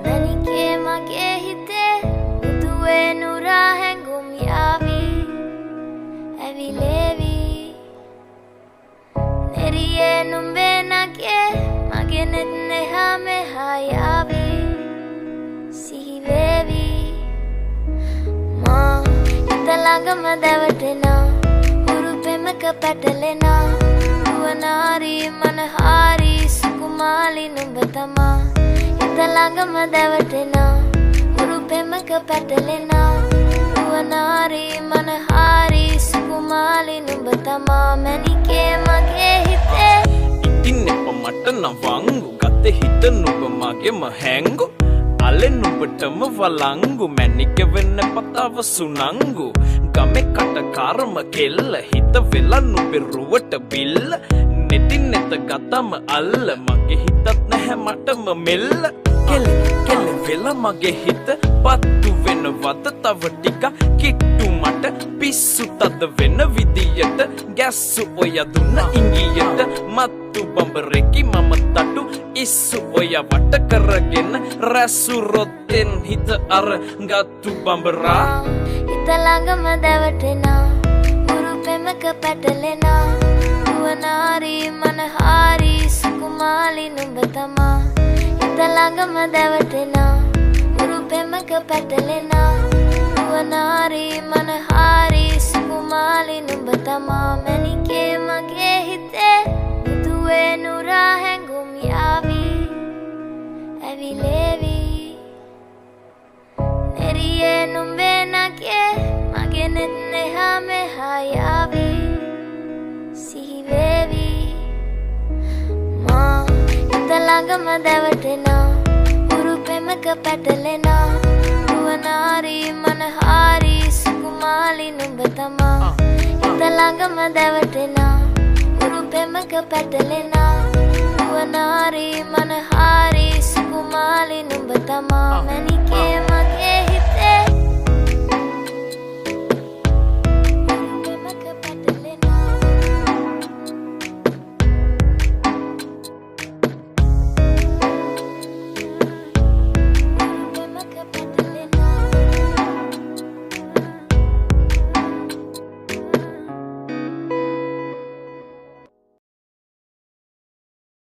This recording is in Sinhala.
මැනිකේ මගේ හිතේ උතුවේ නුරා හැඟුම් යාවි ඇවිලේවි නෙරියේ නුඹේ නගේ මගේ නෙත් නෙහා මෙහා යාවි සිහිවේවි මා හිත ළඟම දැවටෙනා උරු පෙමක පැටලෙනා නුවනාරි මනහාරි සුකුමාලි නුඹ තමා හිත ළඟම දැවටෙනා උරු පෙමක පැටලෙනා නුවනාරි මනහාරි සුකුමාලි නුඹ තමා මැනිකේ මගේ හිතේ ඉතින් එප මට නවංගු ගතේ හිත නුඹ මගේම හැංගු අලෙන් නුඹටම වලංගු මැනික වෙන්න පතාව සුනංගු ගමේ කටකාරම කෙල්ල හිත වෙලා නුඹේ රුවට බිල්ල නෙතින් නෙත ගතම අල්ල මගේ හිතත් නැහැ මටම මෙල්ල කෙල කෙල වෙලා මගේ හිත පත්තු වෙනවද තව ටික කිට්ටු මට පිස්සු තද වෙන විදියට ගැස්සු ඔය දුන්න ඉංගියට මත්තු බඹරෙකි මම තටු ඉස්සු ඔය වට කරගෙන රැසු රොත්තෙන් හිත අර ගත්තු බඹරා හිත ළඟම දැවටෙනා උරු පෙමක පැටලෙනා නුවනාරි මනහාරි සුකුමාලි නුඹ තමා හිත ළඟම දැවටෙනා උරු පෙමක පැටලෙනා නුවනාරි මනහාරි සුකුමාලි නුඹ තමා මැනිකේ මගේ හිතේ උතුවේ නුරා හැඟුම් යාවි ඇවිලේවි නෙරියේ නුඹේ නගේ මගේ නෙත් නෙහා මෙහා යාවි සිහිවේවි මා හිත ළඟම දැවටෙනා උරු පෙමක පැටලෙනා නුවනාරි මනහාරි සුකුමාලි නුඹ තමා හිත ළඟම දැවටෙනා උරු පෙමක පැටලෙනා නුවනාරි මනහාරි සුකුමාලි නුඹ තමා මැනිකේ මගේ